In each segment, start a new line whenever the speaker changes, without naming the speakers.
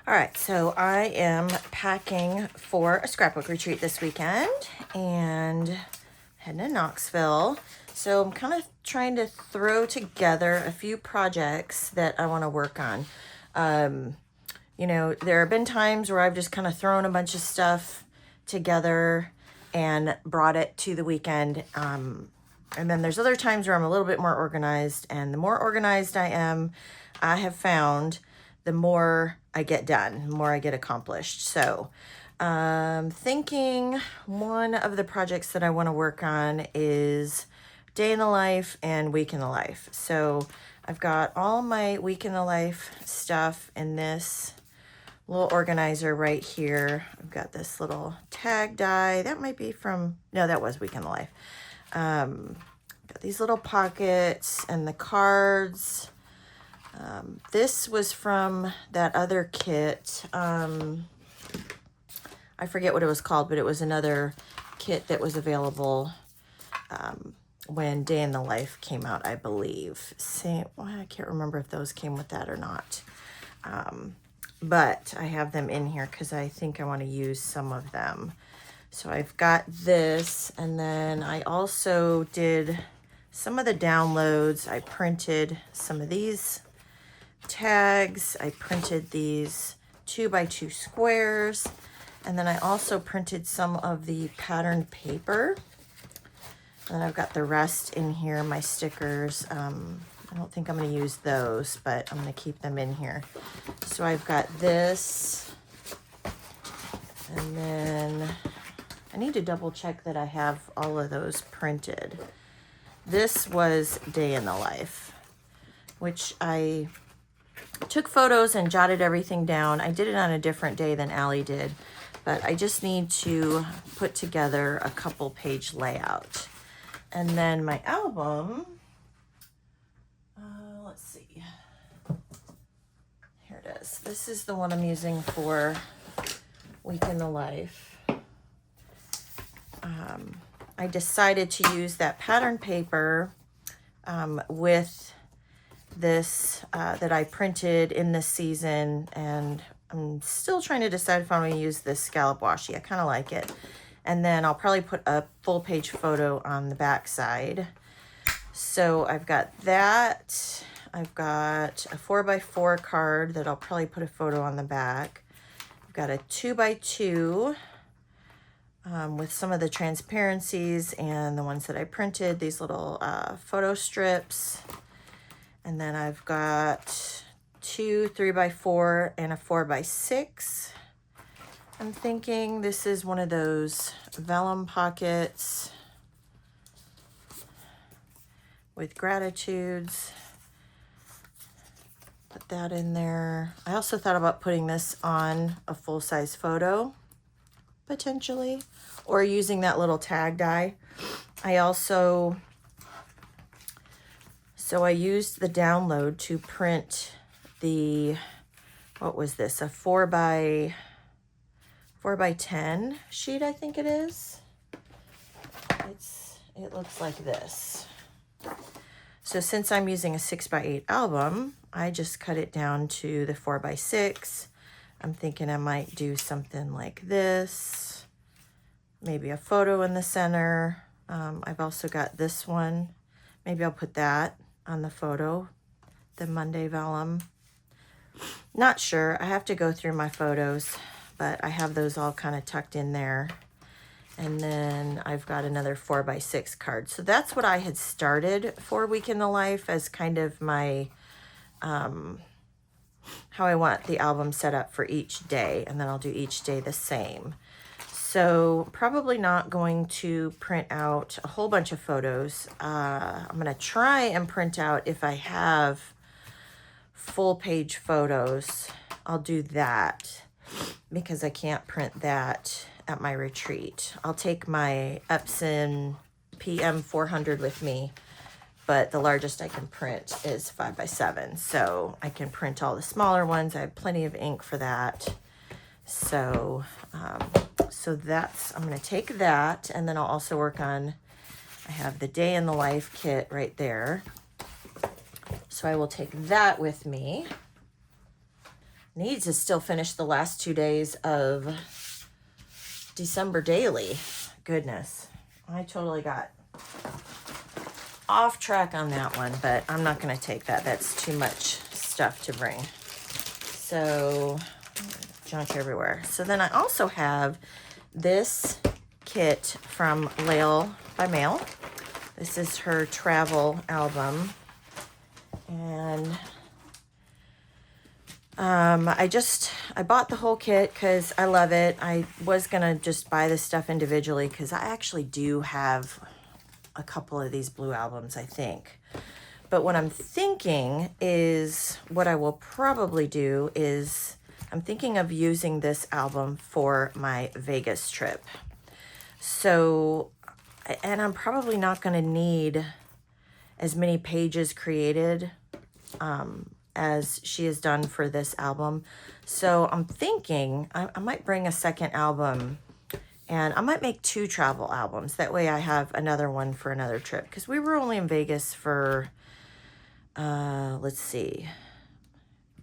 All right, so I am packing for a scrapbook retreat this weekend and heading to Knoxville. So I'm kind of trying to throw together a few projects that I want to work on. There have been times where I've just kind of thrown a bunch of stuff together and brought it to the weekend. And then there's other times where I'm a little bit more organized, and the more organized I am, I have found the more I get done, the more I get accomplished. So thinking one of the projects that I want to work on is day in the life and week in the life. So I've got all my week in the life stuff in this little organizer right here. I've got this little tag die. That might be from, no, that was week in the life. Got these little pockets and the cards. This was from that other kit. I forget what it was called, but it was another kit that was available when Day in the Life came out, I believe. I can't remember if those came with that or not. But I have them in here because I think I want to use some of them. So I've got this, and then I also did some of the downloads. I printed some of these tags. I printed these 2x2 squares, and then I also printed some of the patterned paper. And I've got the rest in here, my stickers. I don't think I'm going to use those, but I'm going to keep them in here. So I've got this, and then I need to double check that I have all of those printed. This was Day in the Life, which I took photos and jotted everything down. I did it on a different day than Allie did, but I just need to put together a couple page layout. And then my album, let's see. Here it is. This is the one I'm using for Week in the Life. I decided to use that pattern paper with this that I printed in this season, and I'm still trying to decide if I'm going to use this scallop washi. I kind of like it. And then I'll probably put a full page photo on the back side. So I've got that. I've got a 4x4 card that I'll probably put a photo on the back. I've got a 2x2 with some of the transparencies and the ones that I printed, these little photo strips. And then I've got 2 3x4 and a 4x6. I'm thinking this is one of those vellum pockets with gratitudes. Put that in there. I also thought about putting this on a full-size photo, potentially, or using that little tag die. I used the download to print the, what was this, a 4x10 sheet, I think it is. It looks like this. So since I'm using a 6x8 album, I just cut it down to the 4x6. I'm thinking I might do something like this, maybe a photo in the center. I've also got this one. Maybe I'll put that on the photo, the Monday vellum. Not sure. I have to go through my photos, but I have those all kind of tucked in there. And then I've got another 4x6 card. So that's what I had started for Week in the Life as kind of my, how I want the album set up for each day. And then I'll do each day the same. So probably not going to print out a whole bunch of photos. I'm going to try and print out, if I have full page photos, I'll do that, because I can't print that at my retreat. I'll take my Epson PM400 with me, but the largest I can print is 5x7. So I can print all the smaller ones. I have plenty of ink for that. So, I'm going to take that, and then I'll also work on, I have the Day in the Life kit right there. So I will take that with me. need to still finish the last 2 days of December daily. Goodness, I totally got off track on that one, but I'm not going to take that. That's too much stuff to bring. So, junk everywhere. So then I also have this kit from Lael by Mail. This is her travel album. And I bought the whole kit because I love it. I was going to just buy this stuff individually because I actually do have a couple of these blue albums, I think. But what I'm thinking is, what I will probably do is, I'm thinking of using this album for my Vegas trip. So, and I'm probably not going to need as many pages created as she has done for this album. So I'm thinking I might bring a second album, and I might make 2 travel albums. That way I have another one for another trip. Because we were only in Vegas for, let's see,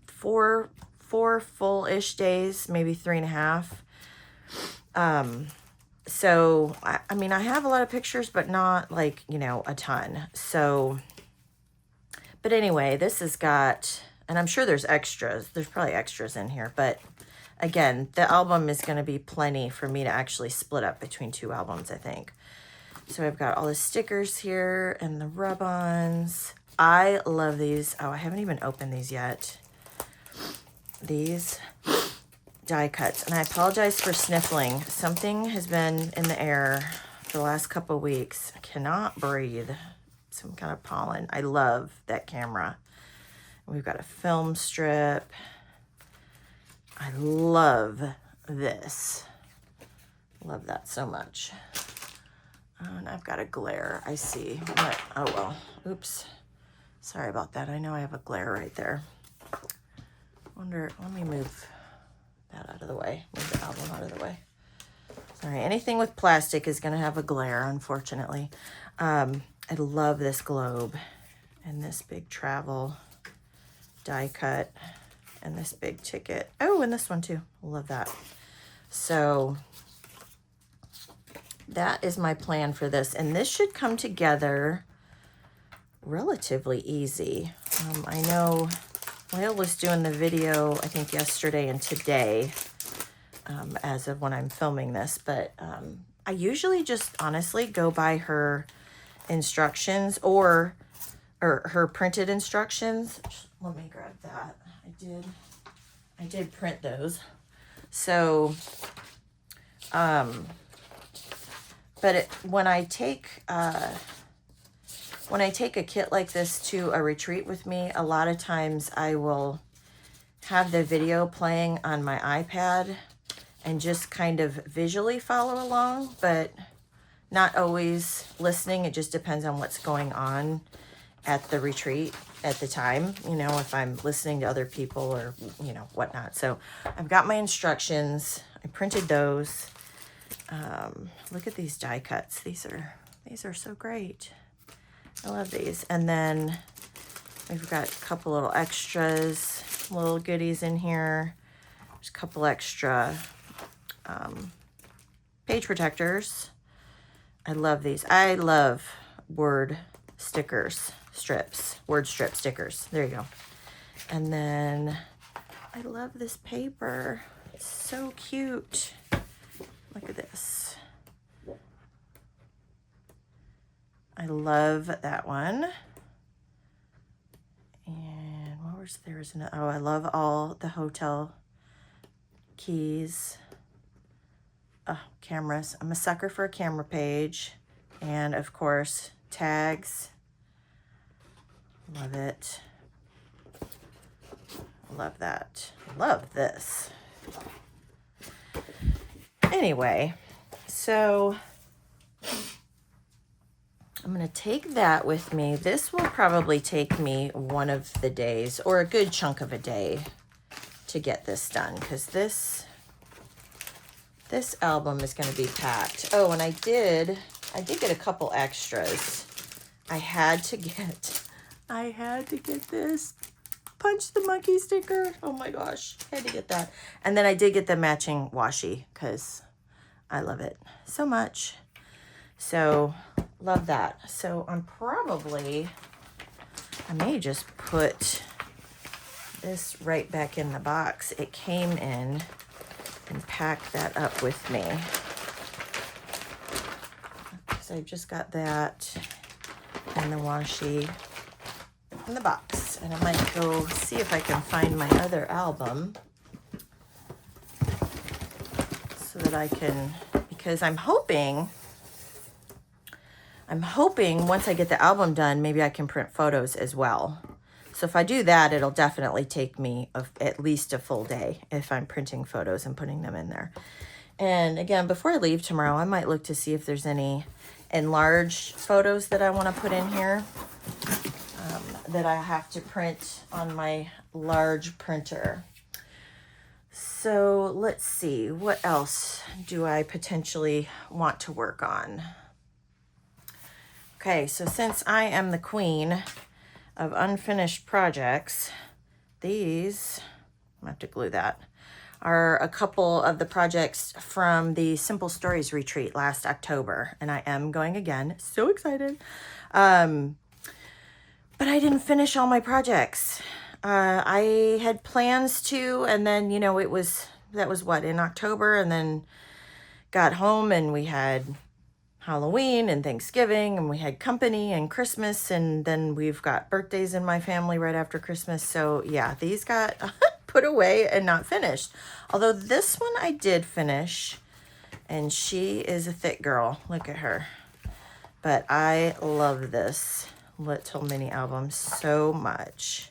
4 full-ish days, maybe 3.5. So, I mean, I have a lot of pictures, but not like, you know, a ton. So, but anyway, this has got, and I'm sure there's extras. There's probably extras in here, but again, the album is going to be plenty for me to actually split up between 2 albums, I think. So I've got all the stickers here and the rub-ons. I love these. Oh, I haven't even opened these yet. These die cuts. And I apologize for sniffling. Something has been in the air for the last couple of weeks. I cannot breathe. Some kind of pollen. I love that camera. We've got a film strip. I love this. Love that so much. Oh, and I've got a glare. I see. What? Oh, well. Oops. Sorry about that. I know I have a glare right there. Wonder, let me move that out of the way. Move the album out of the way. Sorry, anything with plastic is going to have a glare, unfortunately. I love this globe and this big travel die cut and this big ticket. Oh, and this one too. Love that. So that is my plan for this. And this should come together relatively easy. I know Lael was doing the video, I think yesterday and today, as of when I'm filming this, but I usually just honestly go by her instructions or her printed instructions. Let me grab that. I did print those. So, but when I take a kit like this to a retreat with me, a lot of times I will have the video playing on my iPad and just kind of visually follow along, but not always listening. It just depends on what's going on at the retreat at the time, you know, if I'm listening to other people or, you know, whatnot. So I've got my instructions. I printed those. Look at these die cuts. These are so great. I love these. And then we've got a couple little extras, little goodies in here. There's a couple extra page protectors. I love these. I love word stickers, strips, word strip stickers. There you go. And then I love this paper. It's so cute. Look at this. I love that one. And what was there? Was another, oh, I love all the hotel keys. Oh, cameras. I'm a sucker for a camera page. And of course, tags. Love it. Love that. Love this. Anyway, so I'm going to take that with me. This will probably take me one of the days or a good chunk of a day to get this done, because this album is going to be packed. Oh, and I did get a couple extras. I had to get this Punch the Monkey sticker. Oh my gosh, I had to get that. And then I did get the matching washi because I love it so much. So love that. So I may just put this right back in the box it came in and pack that up with me. Because I just got that and the washi in the box. And I might go see if I can find my other album so that I can, because I'm hoping once I get the album done, maybe I can print photos as well. So if I do that, it'll definitely take me at least a full day if I'm printing photos and putting them in there. And again, before I leave tomorrow, I might look to see if there's any enlarged photos that I want to put in here that I have to print on my large printer. So let's see, what else do I potentially want to work on? Okay, so since I am the queen of unfinished projects, these, I'm gonna have to glue that, are a couple of the projects from the Simple Stories retreat last October, and I am going again, so excited. But I didn't finish all my projects. I had plans to, and then, you know, that was what, in October, and then got home and we had Halloween and Thanksgiving, and we had company and Christmas, and then we've got birthdays in my family right after Christmas. So yeah, these got put away and not finished. Although this one I did finish, and she is a thick girl. Look at her. But I love this Little Mini album so much.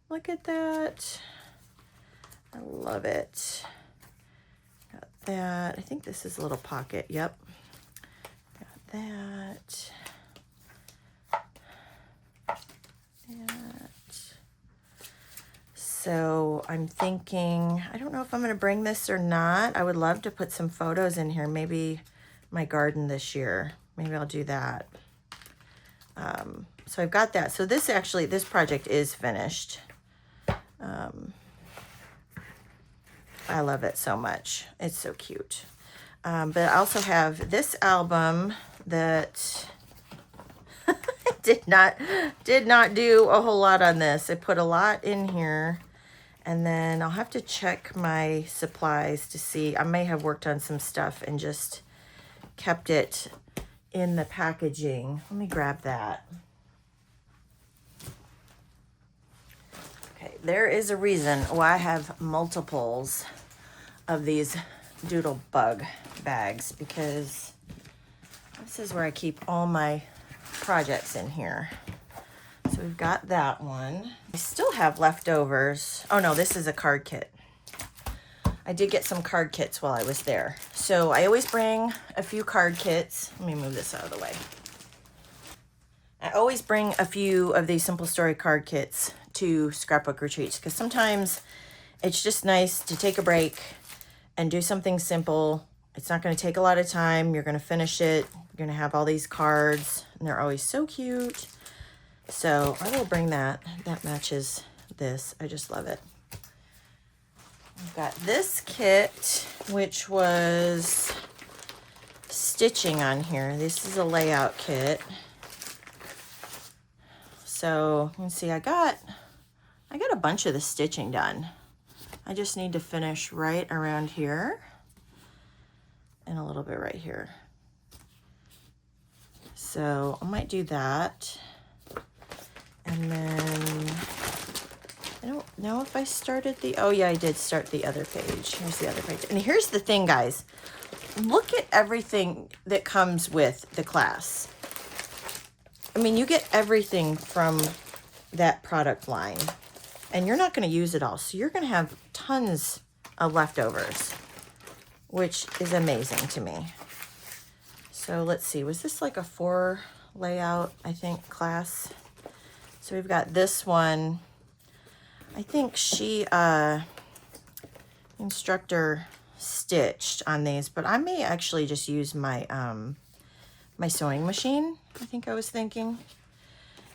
Look at that. I love it. Got that. I think this is a little pocket. Yep. That. So I'm thinking, I don't know if I'm going to bring this or not. I would love to put some photos in here. Maybe my garden this year. Maybe I'll do that. So I've got that. So this project is finished. I love it so much. It's so cute. But I also have this album that did not do a whole lot on this. I put a lot in here, and then I'll have to check my supplies to see. I may have worked on some stuff and just kept it in the packaging. Let me grab that. Okay, there is a reason why I have multiples of these doodle bug bags, because this is where I keep all my projects in here. So we've got that one. I still have leftovers. Oh no, this is a card kit. I did get some card kits while I was there. So I always bring a few card kits. Let me move this out of the way. I always bring a few of these Simple Story card kits to Scrapbook retreats, because sometimes it's just nice to take a break and do something simple. It's not going to take a lot of time. You're going to finish it. You're going to have all these cards, and they're always so cute. So I will bring that. That matches this. I just love it. I've got this kit, which was stitching on here. This is a layout kit. So you can see I got a bunch of the stitching done. I just need to finish right around here and a little bit right here. So I might do that. And then I don't know if I started oh yeah, I did start the other page. Here's the other page. And here's the thing, guys. Look at everything that comes with the class. I mean, you get everything from that product line, and you're not going to use it all. So you're going to have tons of leftovers, which is amazing to me. So let's see, was this like a 4 layout, I think, class? So we've got this one. I think she, instructor stitched on these, but I may actually just use my, my sewing machine, I think I was thinking.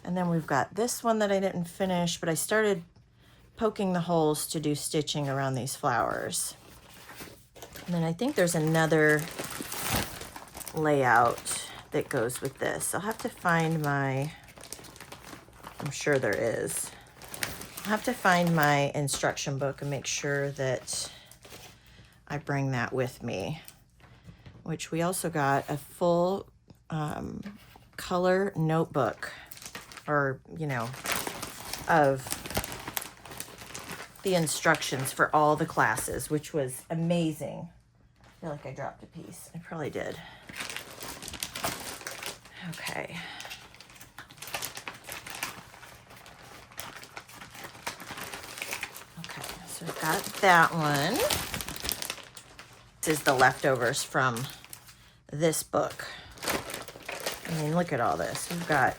And then we've got this one that I didn't finish, but I started poking the holes to do stitching around these flowers. And then I think there's another layout that goes with this. I'll have to find my, I'm sure there is. I'll have to find my instruction book and make sure that I bring that with me, which we also got a full color notebook, or, you know, of the instructions for all the classes, which was amazing. I feel like I dropped a piece. I probably did. Okay. Okay, so I've got that one. This is the leftovers from this book. I mean, look at all this. We've got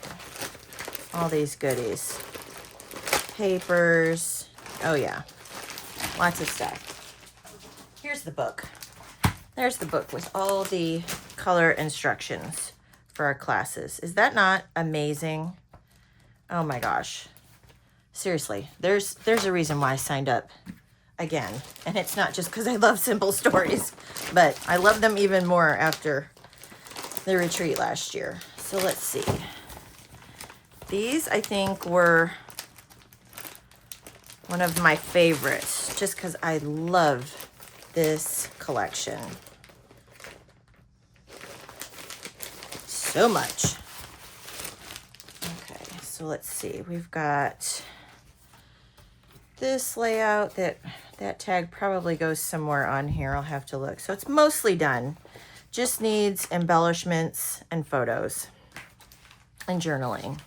all these goodies. Papers. Oh yeah, lots of stuff. Here's the book. There's the book with all the color instructions for our classes. Is that not amazing? Oh my gosh. Seriously, there's a reason why I signed up again. And it's not just because I love simple stories, but I love them even more after the retreat last year. So let's see. These, I think, were one of my favorites, just because I love this collection so much. Okay, so let's see. We've got this layout. That tag probably goes somewhere on here. I'll have to look. So it's mostly done. Just needs embellishments and photos and journaling.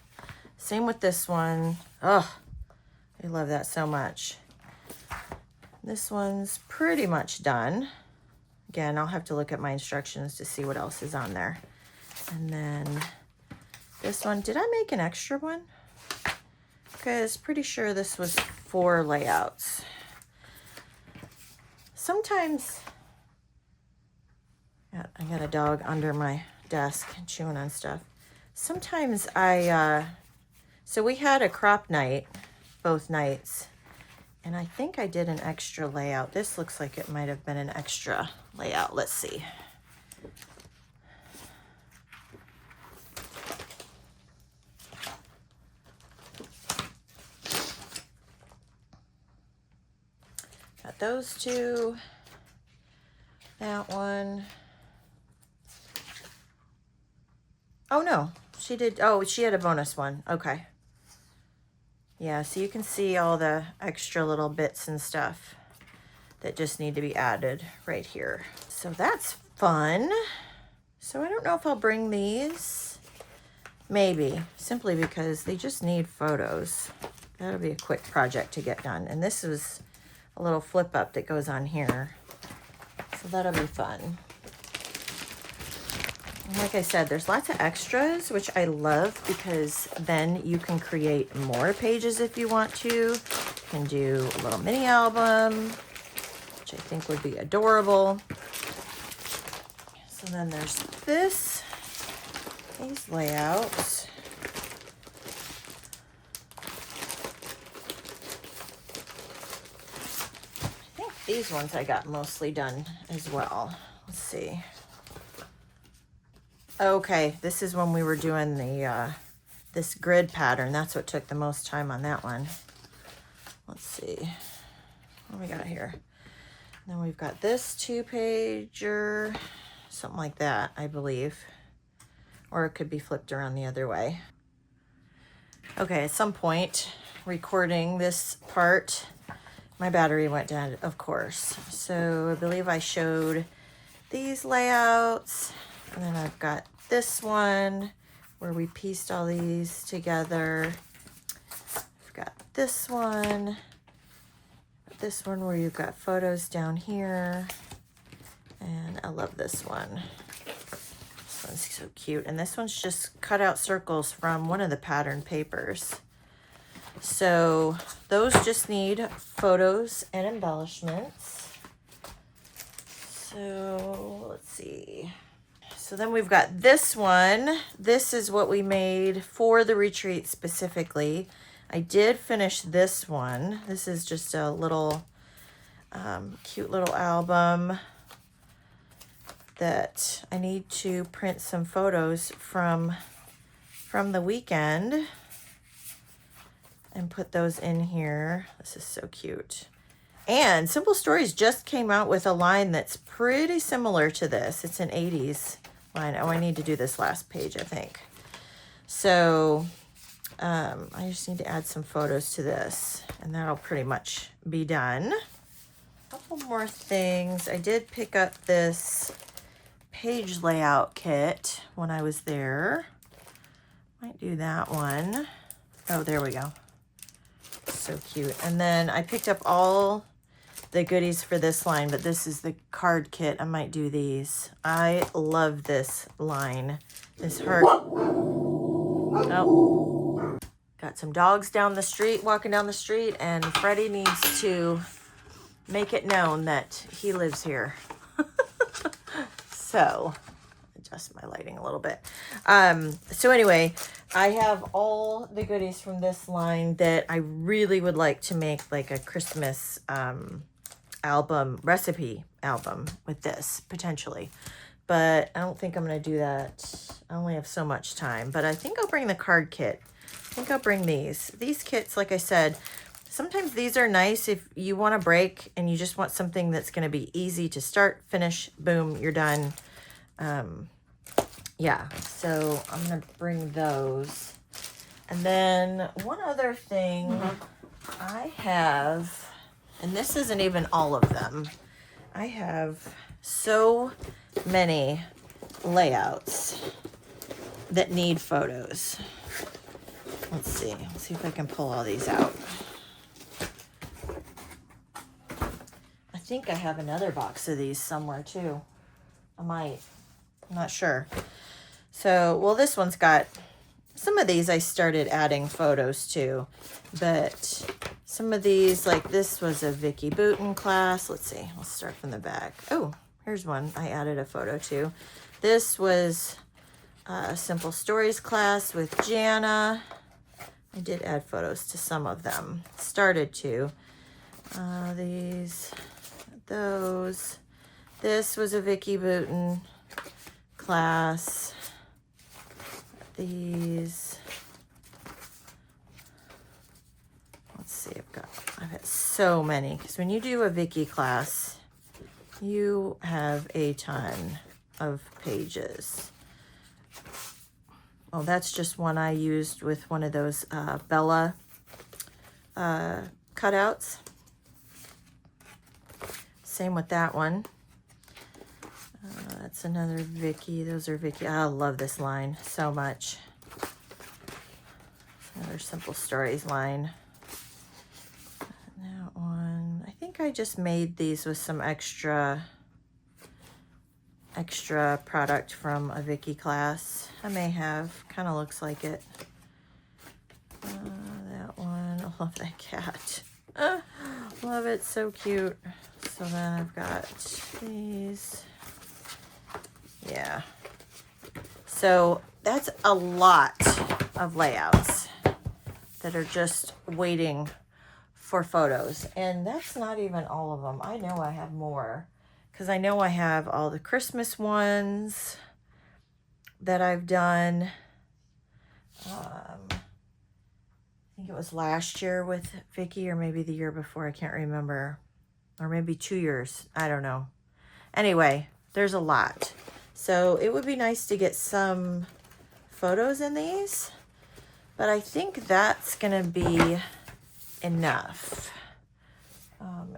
Same with this one. Oh, I love that so much. This one's pretty much done. Again, I'll have to look at my instructions to see what else is on there. And then this one, did I make an extra one? Because pretty sure this was 4 layouts. Sometimes, I got a dog under my desk chewing on stuff. Sometimes so we had a crop night, both nights, and I think I did an extra layout. This looks like it might have been an extra layout. Let's see. Got those 2, that one. Oh no, she did. Oh, she had a bonus one. Okay. Yeah, so you can see all the extra little bits and stuff that just need to be added right here. So that's fun. So I don't know if I'll bring these. Maybe, simply because they just need photos. That'll be a quick project to get done. And this is a little flip up that goes on here. So that'll be fun. And like I said, there's lots of extras, which I love, because then you can create more pages if you want to. You can do a little mini album, which I think would be adorable. So then there's these layouts. I think these ones I got mostly done as well. Let's see. Okay, this is when we were doing the this grid pattern. That's what took the most time on that one. Let's see. What do we got here? And then we've got this 2-pager, something like that, I believe. Or it could be flipped around the other way. Okay, at some point, recording this part, my battery went dead, of course. So I believe I showed these layouts. And then I've got this one where we pieced all these together. I've got this one where you've got photos down here. And I love this one. This one's so cute. And this one's just cut out circles from one of the pattern papers. So those just need photos and embellishments. So let's see. So then we've got this one. This is what we made for the retreat specifically. I did finish this one. This is just a little cute little album that I need to print some photos from the weekend and put those in here. This is so cute. And Simple Stories just came out with a line that's pretty similar to this. It's an 80s line. Oh, I need to do this last page, I think. So I just need to add some photos to this, and that'll pretty much be done. A couple more things. I did pick up this page layout kit when I was there. Might do that one. Oh, there we go. So cute. And then I picked up all the goodies for this line, but this is the card kit. I might do these. I love this line. This heart. Oh, got some dogs down the street, walking down the street, and Freddie needs to make it known that he lives here. So, adjust my lighting a little bit. So anyway, I have all the goodies from this line that I really would like to make like a Christmas recipe album with this, potentially. But I don't think I'm going to do that. I only have so much time. But I think I'll bring the card kit. I think I'll bring these. These kits, like I said, sometimes these are nice if you want a break and you just want something that's going to be easy to start, finish, boom, you're done. Yeah, so I'm going to bring those. And then one other thing I have, and this isn't even all of them, I have so many layouts that need photos. Let's see if I can pull all these out. I think I have another box of these somewhere too. I might, I'm not sure. So, well, this one's got, some of these I started adding photos to, but some of these, like this was a Vicky Booten class. Let's see, let's start from the back. Oh, here's one I added a photo to. This was a Simple Stories class with Jana. I did add photos to some of them. Started to. Those. This was a Vicky Booten class. These. Let's see, I've had so many. Because when you do a Vicky class, you have a ton of pages. Oh, that's just one I used with one of those Bella cutouts. Same with that one. That's another Vicky. Those are Vicky. I love this line so much. Another Simple Stories line. And that one. I think I just made these with some extra product from a Vicky class. I may have. Kind of looks like it. That one. I love that cat. Love it. So cute. So then I've got these. Yeah. So that's a lot of layouts that are just waiting for photos. And that's not even all of them. I know I have more. Because I know I have all the Christmas ones that I've done. I think it was last year with Vicky, or maybe the year before. I can't remember. Or maybe 2 years. I don't know. Anyway, there's a lot. So it would be nice to get some photos in these. But I think that's going to be enough.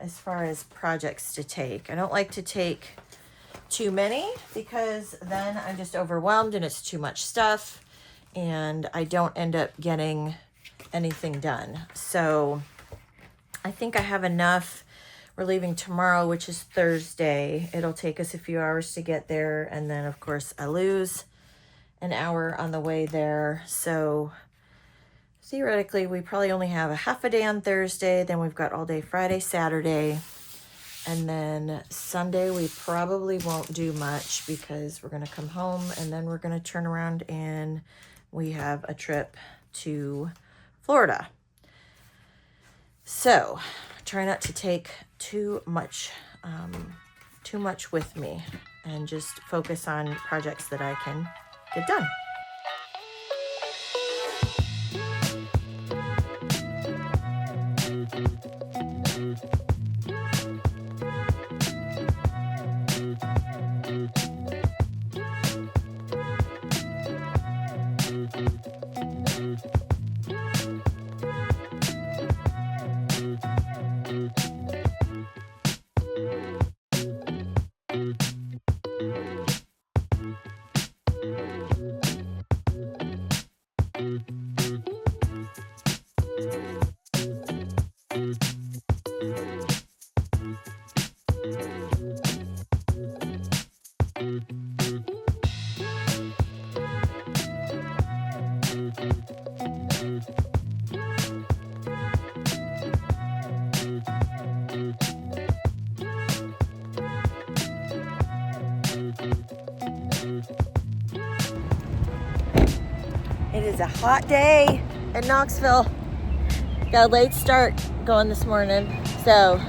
As far as projects to take. I don't like to take too many because then I'm just overwhelmed and it's too much stuff and I don't end up getting anything done. So I think I have enough. We're leaving tomorrow, which is Thursday. It'll take us a few hours to get there, and then of course I lose an hour on the way there. So theoretically, we probably only have a half a day on Thursday. Then we've got all day Friday, Saturday. And then Sunday, we probably won't do much because we're going to come home and then we're going to turn around and we have a trip to Florida. So try not to take too much with me, and just focus on projects that I can get done. It is a hot day in Knoxville. Got a late start going this morning, so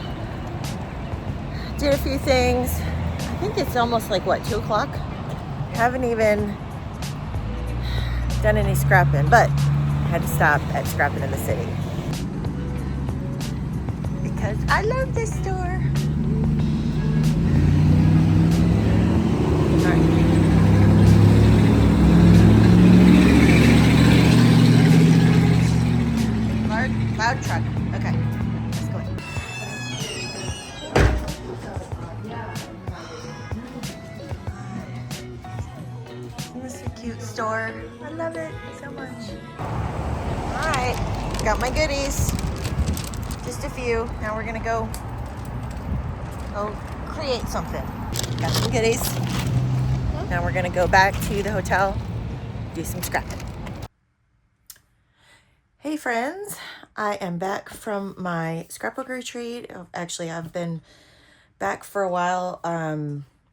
did a few things. I think it's almost like, what, 2 o'clock? Haven't even done any scrapping, but I had to stop at Scrapping in the City because I love this store. All right. Loud truck. Okay, let's go in. This is a cute store. I love it so much. All right, got my goodies. Just a few. Now we're gonna go create something. Got some goodies. Now we're gonna go back to the hotel, do some scrapping. Hey friends, I am back from my scrapbook retreat. Actually, I've been back for a while.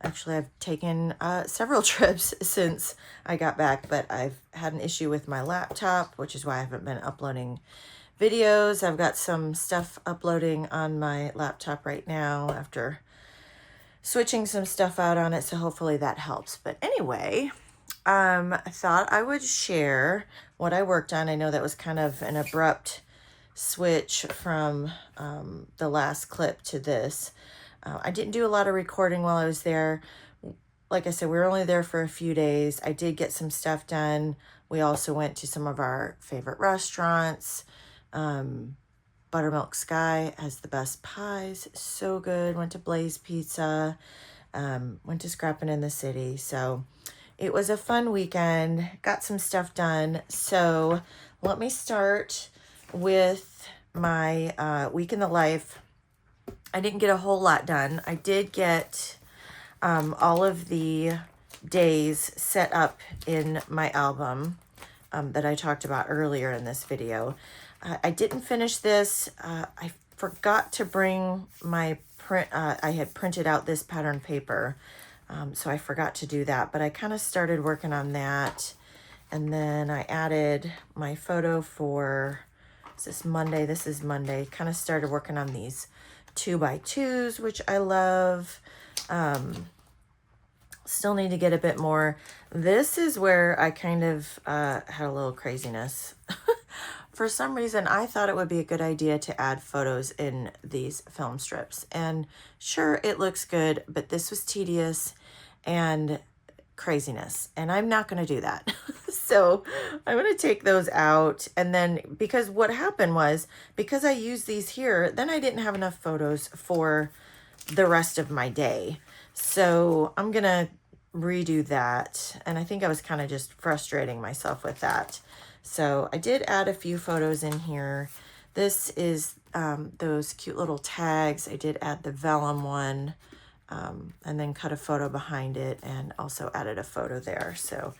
Actually, I've taken several trips since I got back, but I've had an issue with my laptop, which is why I haven't been uploading videos. I've got some stuff uploading on my laptop right now after switching some stuff out on it, so hopefully that helps. But anyway, I thought I would share what I worked on. I know that was kind of an abrupt switch from the last clip to this. I didn't do a lot of recording while I was there. Like I said, we were only there for a few days. I did get some stuff done. We also went to some of our favorite restaurants. Buttermilk Sky has the best pies. So good. Went to Blaze Pizza. Went to Scrapping in the City. So it was a fun weekend. Got some stuff done. So let me start with my week in the life. I didn't get a whole lot done. I did get all of the days set up in my album that I talked about earlier in this video. I didn't finish this. I forgot to bring my print. I had printed out this pattern paper. So I forgot to do that, but I kind of started working on that. And then I added my photo for, is this Monday? This is Monday. Kind of started working on these 2x2s, which I love. Still need to get a bit more. This is where I kind of had a little craziness. For some reason, I thought it would be a good idea to add photos in these film strips. And sure, it looks good, but this was tedious and craziness. And I'm not going to do that. So I'm going to take those out. And then, because what happened was, because I used these here, then I didn't have enough photos for the rest of my day. So I'm going to redo that. And I think I was kind of just frustrating myself with that. So I did add a few photos in here. This is those cute little tags. I did add the vellum one, and then cut a photo behind it and also added a photo there. So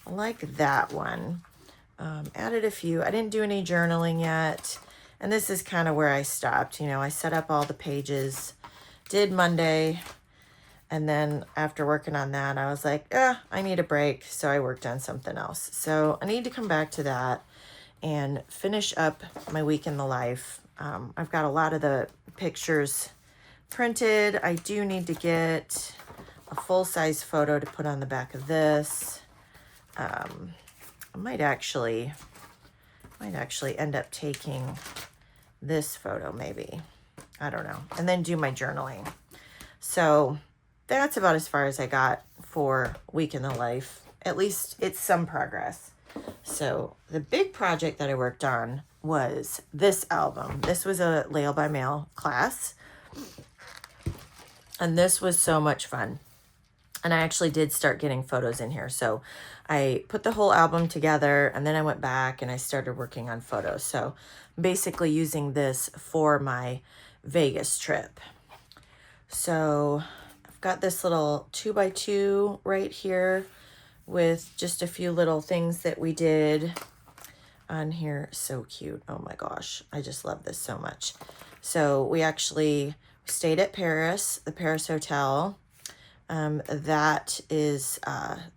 I like that one. Added a few. I didn't do any journaling yet. And this is kind of where I stopped. You know, I set up all the pages, did Monday. And then after working on that, I was like, I need a break. So I worked on something else. So I need to come back to that and finish up my week in the life. I've got a lot of the pictures printed. I do need to get a full-size photo to put on the back of this. I might actually end up taking this photo maybe. I don't know. And then do my journaling. So that's about as far as I got for Week in the Life. At least it's some progress. So the big project that I worked on was this album. This was a Lail by Mail class. And this was so much fun. And I actually did start getting photos in here. So I put the whole album together and then I went back and I started working on photos. So I'm basically using this for my Vegas trip. So I've got this little 2x2 right here with just a few little things that we did on here. So cute. Oh my gosh. I just love this so much. So we actually stayed at Paris, the Paris Hotel. That is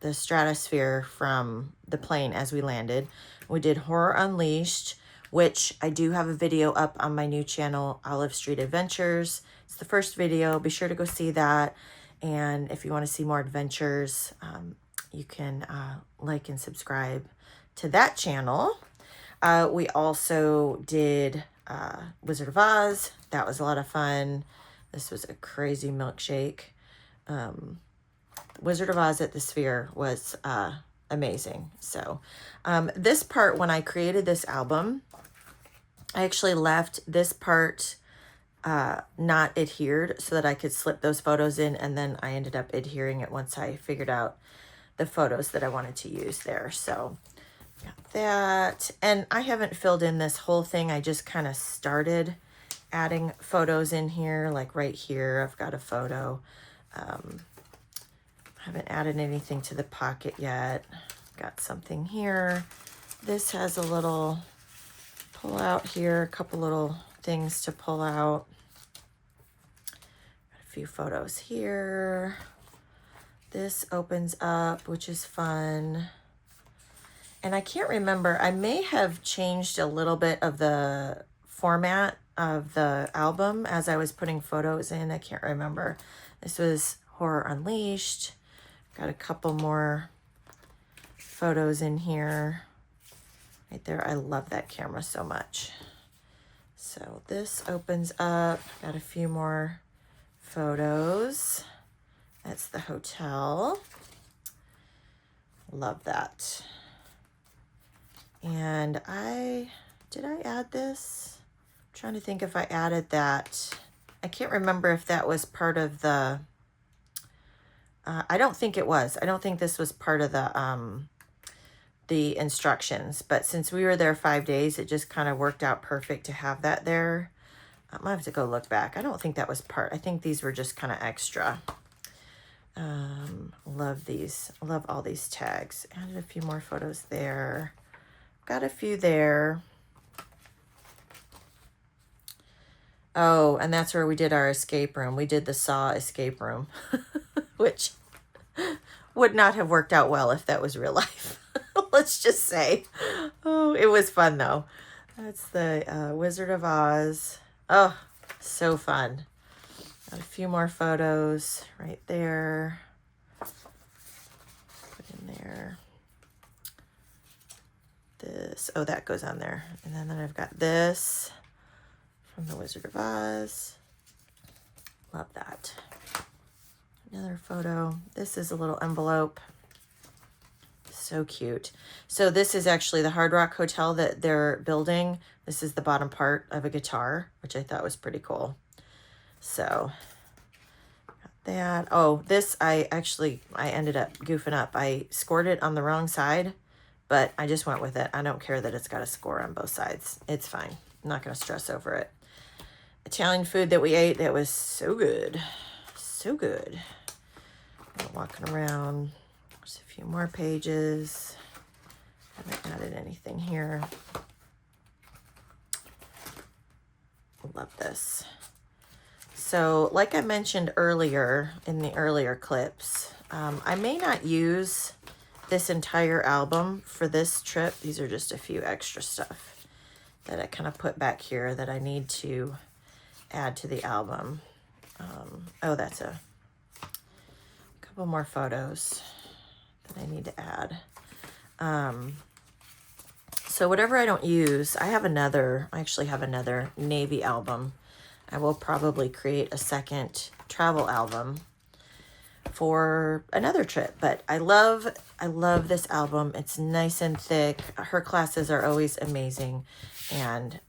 the stratosphere from the plane as we landed. We did Horror Unleashed, which I do have a video up on my new channel, Olive Street Adventures. It's the first video. Be sure to go see that. And if you want to see more adventures, you can like and subscribe to that channel. We also did Wizard of Oz. That was a lot of fun. This was a crazy milkshake. Wizard of Oz at the Sphere was amazing. So this part, when I created this album, I actually left this part not adhered so that I could slip those photos in, and then I ended up adhering it once I figured out the photos that I wanted to use there. So got that, and I haven't filled in this whole thing. I just kind of started adding photos in here, like right here I've got a photo. Haven't added anything to the pocket yet. Got something here. This has a little pull out here, a couple little things to pull out. Got a few photos here. This opens up, which is fun. And I can't remember, I may have changed a little bit of the format of the album as I was putting photos in. I can't remember. This was Horror Unleashed. Got a couple more photos in here. Right there. I love that camera so much. So this opens up. Got a few more photos. That's the hotel. Love that. And did I add this? I'm trying to think if I added that. I can't remember if that was part of the, I don't think it was. I don't think this was part of the instructions, but since we were there 5 days, it just kind of worked out perfect to have that there. I might have to go look back. I don't think that was part. I think these were just kind of extra. Love these. Love all these tags. Added a few more photos there. Got a few there. Oh, and that's where we did our escape room. We did the Saw escape room, which would not have worked out well if that was real life. Let's just say. Oh, it was fun though. That's the Wizard of Oz. Oh, so fun. Got a few more photos right there. Put in there. This, oh, that goes on there. And then I've got this from the Wizard of Oz. Love that. Another photo. This is a little envelope. So cute. So this is actually the Hard Rock Hotel that they're building. This is the bottom part of a guitar, which I thought was pretty cool. So got that. Oh, this I ended up goofing up. I scored it on the wrong side, but I just went with it. I don't care that it's got a score on both sides. It's fine. I'm not going to stress over it. Italian food that we ate that was so good. So good. Walking around. There's a few more pages. Haven't added anything here. Love this. So like I mentioned earlier in the earlier clips, I may not use this entire album for this trip. These are just a few extra stuff that I kind of put back here that I need to add to the album. Oh, that's a couple more photos that I need to add. So whatever I don't use, I actually have another navy album. I will probably create a second travel album for another trip, but I love this album. It's nice and thick. Her classes are always amazing, and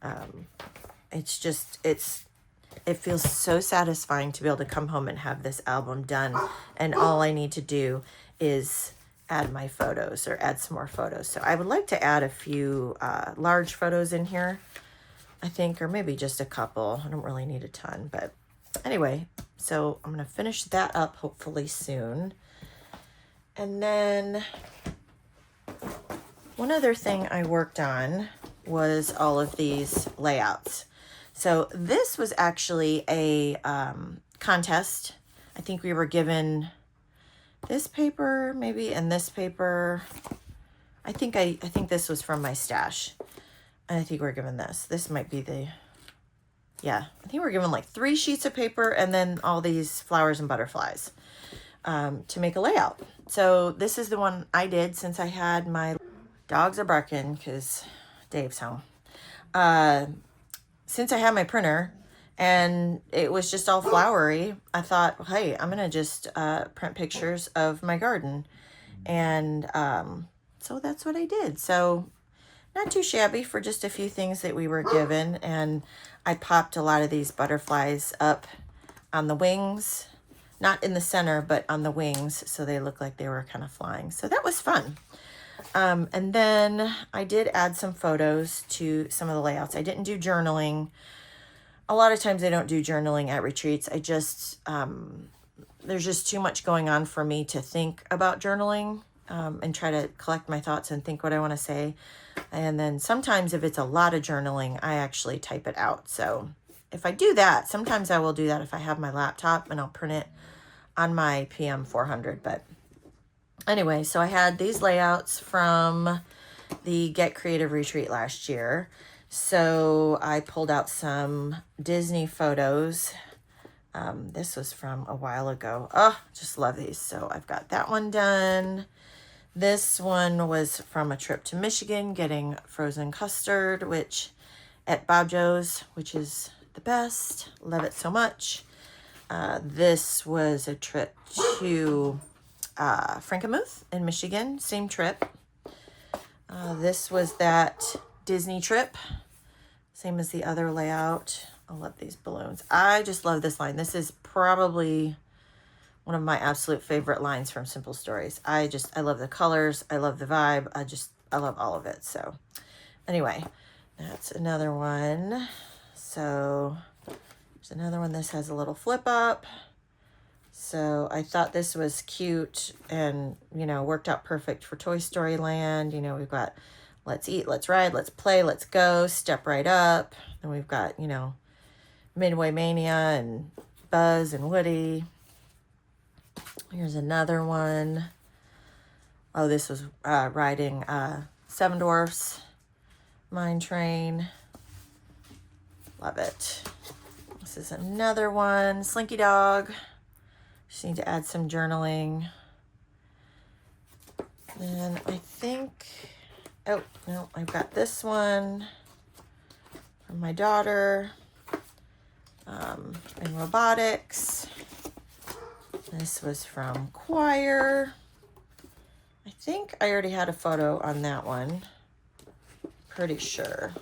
it feels so satisfying to be able to come home and have this album done, and all I need to do is add my photos or add some more photos. So I would like to add a few large photos in here, I think, or maybe just a couple. I don't really need a ton, but anyway, so I'm going to finish that up hopefully soon. And then one other thing I worked on was all of these layouts. So this was actually a contest. I think we were given this paper maybe and this paper. I think this was from my stash. And I think we're given this. This might be the, yeah, I think we're given like 3 sheets of paper and then all these flowers and butterflies to make a layout. So this is the one I did since I had my dogs are barking because Dave's home. Since I had my printer and it was just all flowery, I thought, hey, I'm going to just print pictures of my garden. And so that's what I did. So not too shabby for just a few things that we were given. And I popped a lot of these butterflies up on the wings, not in the center, but on the wings. So they look like they were kind of flying. So that was fun. And then I did add some photos to some of the layouts. I didn't do journaling. A lot of times I don't do journaling at retreats. I just, there's just too much going on for me to think about journaling and try to collect my thoughts and think what I want to say. And then sometimes if it's a lot of journaling, I actually type it out. So if I do that, sometimes I will do that if I have my laptop and I'll print it on my PM 400. But anyway, so I had these layouts from the Get Creative Retreat last year. So I pulled out some Disney photos. This was from a while ago. Oh, just love these. So I've got that one done. This one was from a trip to Michigan, getting frozen custard, which at Bob Joe's, which is the best. Love it so much. This was a trip to Frankenmuth in Michigan, same trip. This was that Disney trip, same as the other layout. I love these balloons. I just love this line. This is probably one of my absolute favorite lines from Simple Stories. I love the colors. I love the vibe. I love all of it. So anyway, that's another one. So there's another one. This has a little flip up. So I thought this was cute and, worked out perfect for Toy Story Land. We've got let's eat, let's ride, let's play, let's go, step right up. Then we've got, Midway Mania and Buzz and Woody. Here's another one. Oh, this was riding Seven Dwarfs Mine Train. Love it. This is another one. Slinky Dog. Just need to add some journaling. Then I think, oh, no, I've got this one from my daughter in robotics. This was from choir. I think I already had a photo on that one. Pretty sure.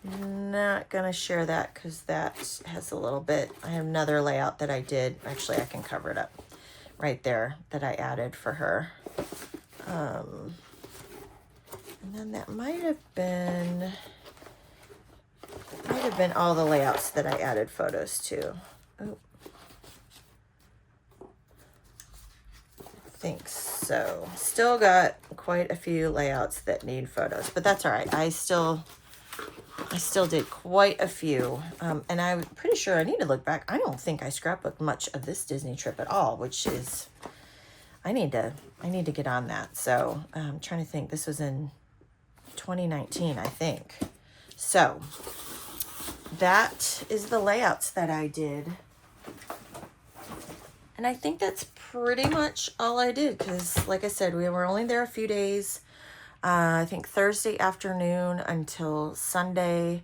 Not gonna share that because that has a little bit. I have another layout that I did. Actually, I can cover it up right there that I added for her. And then that might have been all the layouts that I added photos to. Oh, I think so. Still got quite a few layouts that need photos, but that's all right. I still did quite a few. And I'm pretty sure I need to look back. I don't think I scrapbooked much of this Disney trip at all, which is I need to get on that. So I'm trying to think. This was in 2019, I think. So that is the layouts that I did. And I think that's pretty much all I did because, like I said, we were only there a few days. I think Thursday afternoon until Sunday.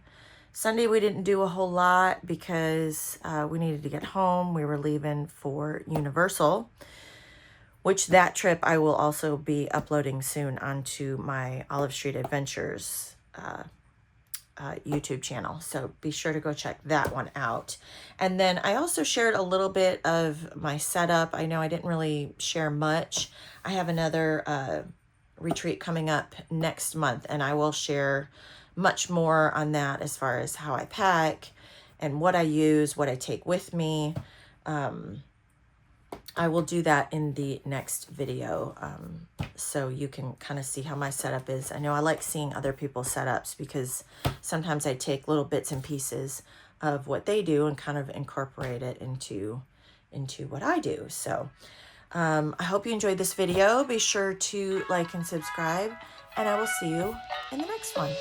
Sunday we didn't do a whole lot because we needed to get home. We were leaving for Universal, which that trip I will also be uploading soon onto my Olive Street Adventures YouTube channel. So be sure to go check that one out. And then I also shared a little bit of my setup. I know I didn't really share much. I have another retreat coming up next month, and I will share much more on that as far as how I pack and what I use, what I take with me. I will do that in the next video, so you can kind of see how my setup is. I know I like seeing other people's setups because sometimes I take little bits and pieces of what they do and kind of incorporate it into what I do. So I hope you enjoyed this video. Be sure to like and subscribe, and I will see you in the next one.